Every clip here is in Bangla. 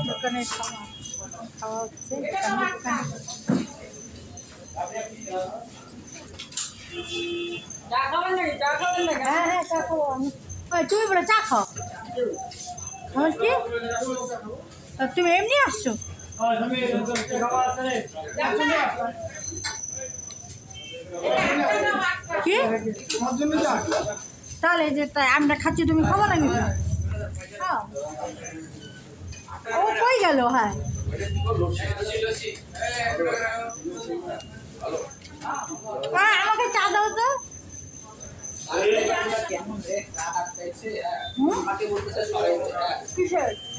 দোকানের খাওয়া হচ্ছে হ্যাঁ হ্যাঁ চা খাবো আমি। তুমি বলে চা খাও কি তুমি এমনি আসছো কি তাহলে যে তাই আমরা খাচ্ছি তুমি খাবো না কিছু ও কই গেল হ্যাঁ আমাকে চা দাও তো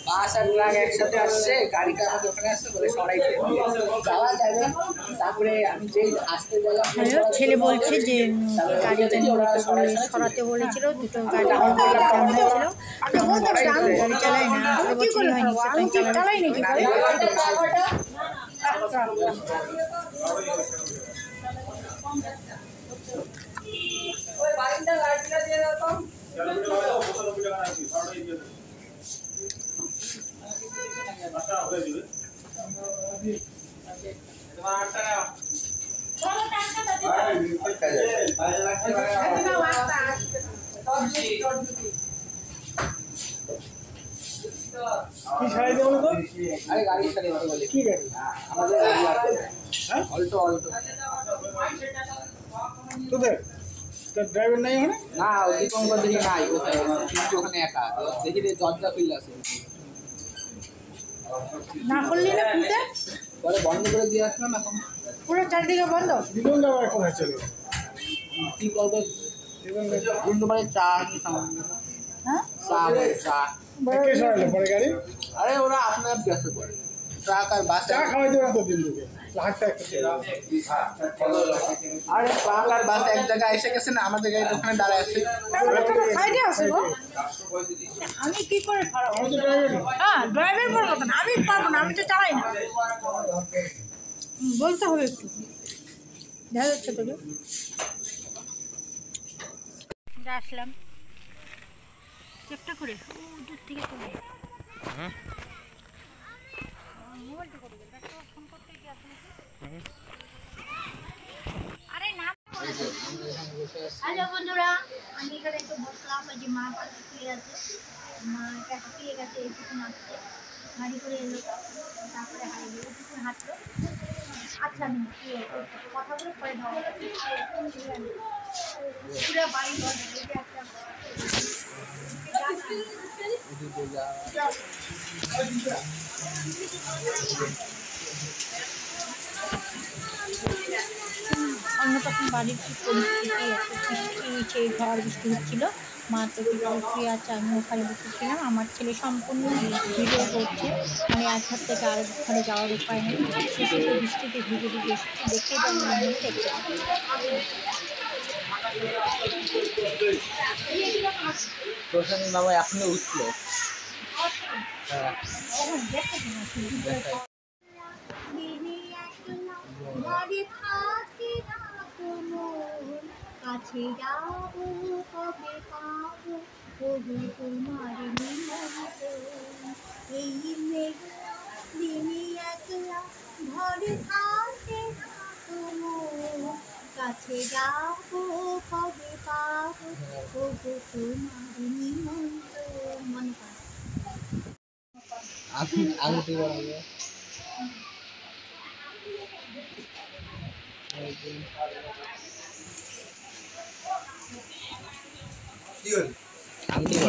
বাস আর ট্রাক একসাথে আসছে, গাড়িটা আমাদের ওখানে আসছে বলে সরাইতে যাওয়া যাবে। তারপরে আমি যেই আসতে গেলাম ছেলে বলছে যে গাড়ি সরাতে বলেছিল, দুটো গাড়ি হয়েছিল, গাড়ি চালাই না বছরই হয়নি চালাই নাকি আরে গাড়ি সারি বলে কি গাড়ি আমাদের গাড়ি আছে হ্যাঁ অল্টো তোদের ড্রাইভার নাই ওখানে না দীপঙ্কর দেখি নাই কোথায় কিন্তু ওখানে একা দেখি দরজা খুলে আছে না করলি না খুলতে পরে বন্ধ করে দিয়ে আসলাম এখন পুরো চারদিকে বন্ধ জীবন যাওয়ার কোথায় চলে কি করবো গুন্ডবাড়ি চা হ্যাঁ চা কে সরালো পরে গাড়ি আরে ওরা আপনার ব্যস্ত করে ট্রাক আর বাস চা খাওয়াইতে পারতো দিন থেকে লাখটা আরে ট্রাক আর বাস এক জায়গায় এসে গেছে না, আমাদের গাড়ি ওখানে দাঁড়ায় আছে সাইডে আছে গো আমি কি করে খারাপ হ্যাঁ ড্রাইভার করবো না আমি পারবো না আমি তো চালাই না বলতে হবে একটু দেখা যাচ্ছে তোকে আসলাম চেকটা করে দূর থেকে করে হ্যালো বন্ধুরা, আমি এখানে একটু বসলাম। ওই যে মা পাশে শুয়ে আছে, মা কাছে শুয়ে গেছে, এইটুকু নাচছে, গাড়ি করে এলো, তারপরে হারিয়ে গেল, এইটুকু হাঁটলো। আচ্ছা আমি কথা বলে পরে পুরো বাড়ি ঘর অন্যতম বাড়ির কি পরিস্থিতি, একটা বৃষ্টি সেই ঝড় বৃষ্টি হচ্ছিলো, মা তো শুয়ে আছে, আমি ওখানে বসেছিলাম। আমার ছেলে সম্পূর্ণ ভিডিও করছে, মানে এক ঘর থেকে আরেক ঘরে যাওয়ার উপায় নেই, সে বৃষ্টিতে ভিজে ভিজে দেখতেই পারেন প্রশাসন বাবা এখনো উঠলো কাছে যাবো কবে পাবো তবু তোমার এই দিনে একলা ঘরে থাকে কাছে যাবো কবে পাবো তবু তোমার নিমন্ত্রণ মনে পায় আঙুটি বাড়াবে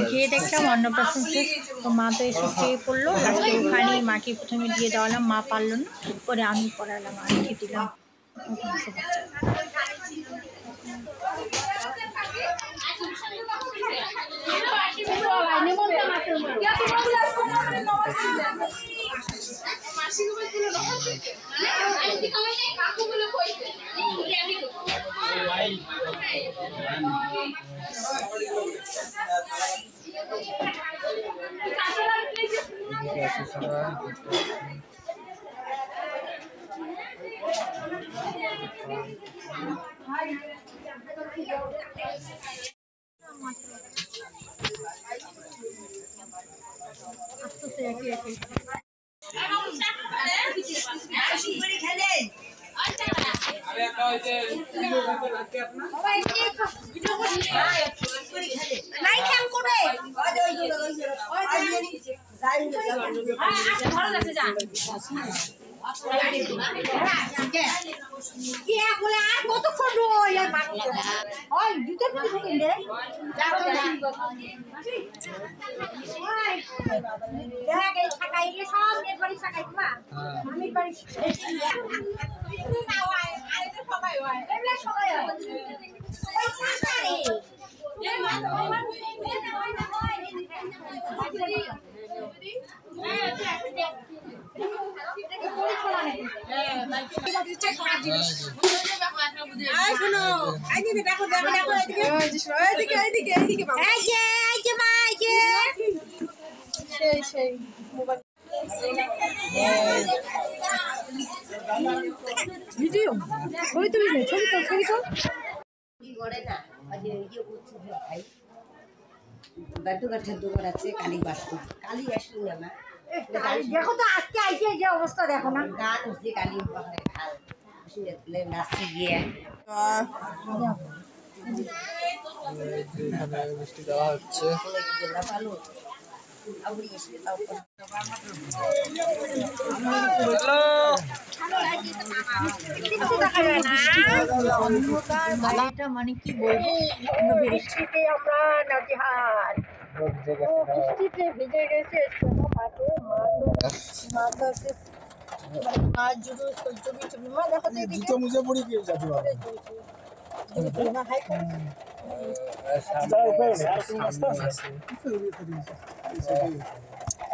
গিয়ে দেখলাম অন্নপ্রাশন শেষ, তো মা তো এসে শুয়ে পড়লো। লাস্টে ওখানে মাকে প্রথমে দিয়ে দেওয়ালাম, মা পারলো না, পরে আমি পড়ালাম আর কি দিলাম। বসে আছে সবাই। ভিডিও ছবি তুলিস না, ছবি তো দেখো তো আজকে আইছে যে অবস্থা দেখো না। গান হচ্ছে কালী খাল নাচতে গিয়ে এখানে মিষ্টি দেওয়া হচ্ছে। এটা মানে কি বলবো, বৃষ্টিতে আমরা নাজেহাল, বৃষ্টিতে ভিজে গেছে জুতো মুজে পড়ি কি যাবি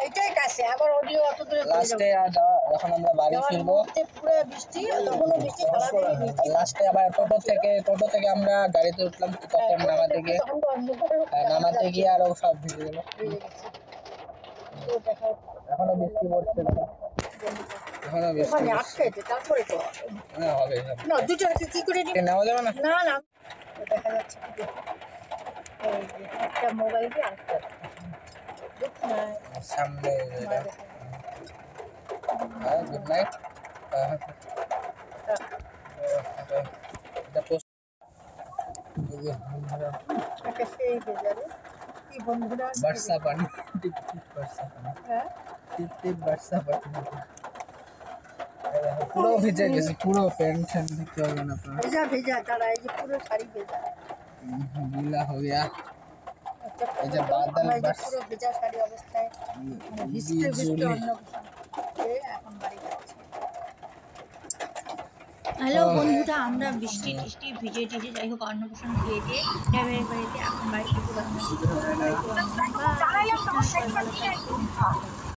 এইটাই কাছে আবার অডিও অত দূরে লাস্টে যখন আমরা বাড়ি ফিরবো, পুরো বৃষ্টি, তখনও বৃষ্টি লাস্টে আবার টোটো থেকে আমরা গাড়িতে উঠলাম, তখন নামাতে গিয়ে আরো সব ভিজে গেল। এখনো বৃষ্টি পড়ছে, এখনো বৃষ্টি আটকাইছে, তারপরে তো হবে না দুটো কি করে নেওয়া যাবে না। না না দেখা যাচ্ছে একটা মোবাইল দিয়ে আসতে সামনে গুড নাইট। কি বন্ধুরা বর্ষা পানি, টিপ টিপ বর্ষা পানি, টিপ টিপ বর্ষা পানি। পুরো ভিজে গেছে, পুরো প্যান্ট ফ্যান্ট দেখতে হবে না আপনার, ভেজা ভেজা তারা এই যে পুরো শাড়ি ভেজা, গিলা हो गया। এই যে বাদল বাস পুরো ভেজা শাড়ি অবস্থায় ভিজতে ভিজতে অন্য এখন বাড়ি যাচ্ছে। হ্যালো বন্ধুরা, আমরা বৃষ্টি টিষ্টি ভিজে টিজে যাই হোক অন্নপ্রাশন খেয়ে দিয়ে ড্রাইভারের বাড়িতে এখন বাড়ি থেকে